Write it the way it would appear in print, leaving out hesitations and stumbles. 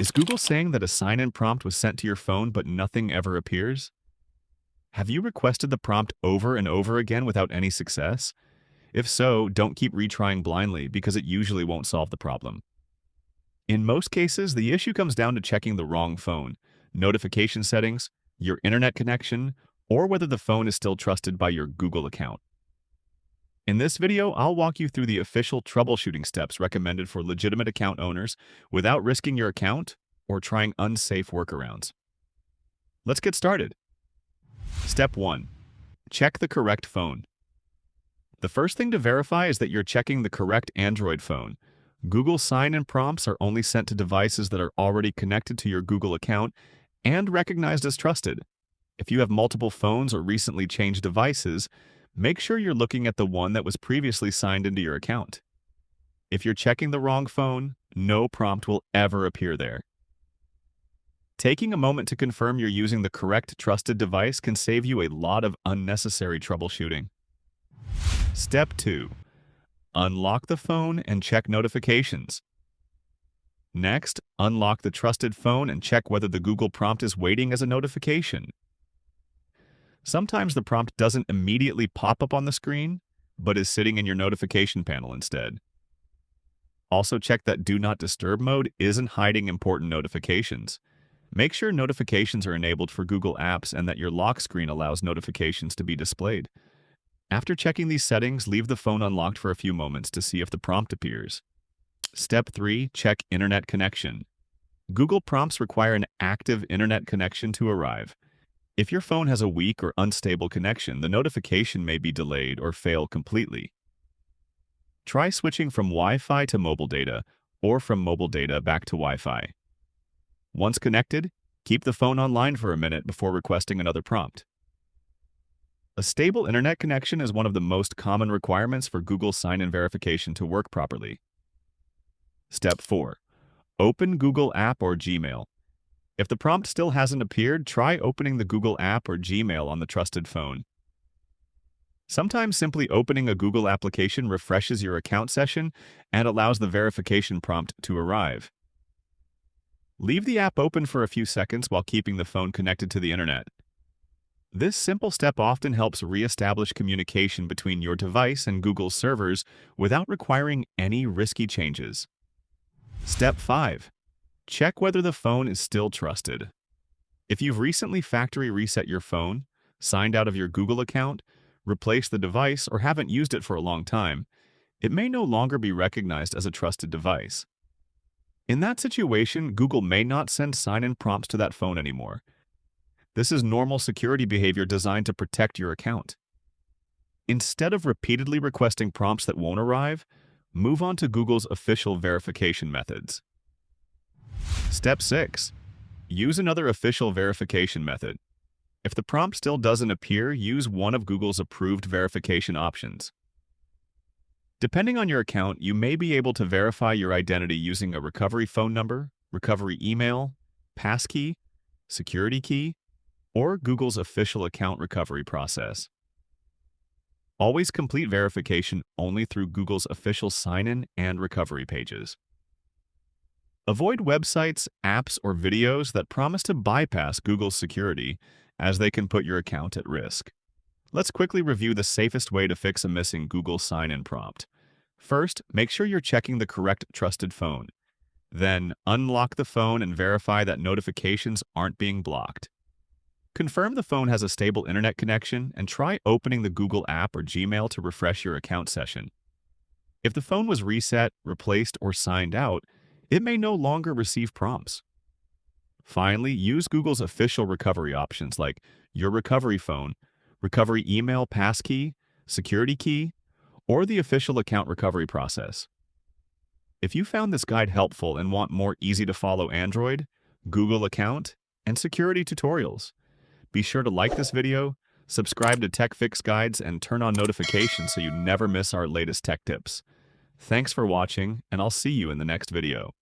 Is Google saying that a sign-in prompt was sent to your phone but nothing ever appears? Have you requested the prompt over and over again without any success? If so, don't keep retrying blindly because it usually won't solve the problem. In most cases, the issue comes down to checking the wrong phone, notification settings, your internet connection, or whether the phone is still trusted by your Google account. In this video, I'll walk you through the official troubleshooting steps recommended for legitimate account owners without risking your account or trying unsafe workarounds. Let's get started. Step 1. Check the correct phone. The first thing to verify is that you're checking the correct Android phone. Google sign-in prompts are only sent to devices that are already connected to your Google account and recognized as trusted. If you have multiple phones or recently changed devices, make sure you're looking at the one that was previously signed into your account. If you're checking the wrong phone, no prompt will ever appear there. Taking a moment to confirm you're using the correct trusted device can save you a lot of unnecessary troubleshooting. Step 2. Unlock the phone and check notifications. Next, unlock the trusted phone and check whether the Google prompt is waiting as a notification. Sometimes the prompt doesn't immediately pop up on the screen, but is sitting in your notification panel instead. Also check that Do Not Disturb mode isn't hiding important notifications. Make sure notifications are enabled for Google Apps and that your lock screen allows notifications to be displayed. After checking these settings, leave the phone unlocked for a few moments to see if the prompt appears. Step 3. Check internet connection. Google prompts require an active internet connection to arrive. If your phone has a weak or unstable connection, the notification may be delayed or fail completely. Try switching from Wi-Fi to mobile data or from mobile data back to Wi-Fi. Once connected, keep the phone online for a minute before requesting another prompt. A stable internet connection is one of the most common requirements for Google sign-in verification to work properly. Step 4. Open Google App or Gmail. If the prompt still hasn't appeared, try opening the Google app or Gmail on the trusted phone. Sometimes simply opening a Google application refreshes your account session and allows the verification prompt to arrive. Leave the app open for a few seconds while keeping the phone connected to the internet. This simple step often helps re-establish communication between your device and Google's servers without requiring any risky changes. Step 5. Check whether the phone is still trusted. If you've recently factory reset your phone, signed out of your Google account, replaced the device, or haven't used it for a long time, it may no longer be recognized as a trusted device. In that situation, Google may not send sign-in prompts to that phone anymore. This is normal security behavior designed to protect your account. Instead of repeatedly requesting prompts that won't arrive, move on to Google's official verification methods. Step 6. Use another official verification method. If the prompt still doesn't appear, use one of Google's approved verification options. Depending on your account, you may be able to verify your identity using a recovery phone number, recovery email, passkey, security key, or Google's official account recovery process. Always complete verification only through Google's official sign-in and recovery pages. Avoid websites, apps, or videos that promise to bypass Google's security, as they can put your account at risk. Let's quickly review the safest way to fix a missing Google sign-in prompt. First, make sure you're checking the correct trusted phone. Then, unlock the phone and verify that notifications aren't being blocked. Confirm the phone has a stable internet connection and try opening the Google app or Gmail to refresh your account session. If the phone was reset, replaced, or signed out, it may no longer receive prompts. Finally, use Google's official recovery options like your recovery phone, recovery email passkey, security key, or the official account recovery process. If you found this guide helpful and want more easy-to-follow Android, Google account, and security tutorials, be sure to like this video, subscribe to TechFix guides, and turn on notifications so you never miss our latest tech tips. Thanks for watching, and I'll see you in the next video.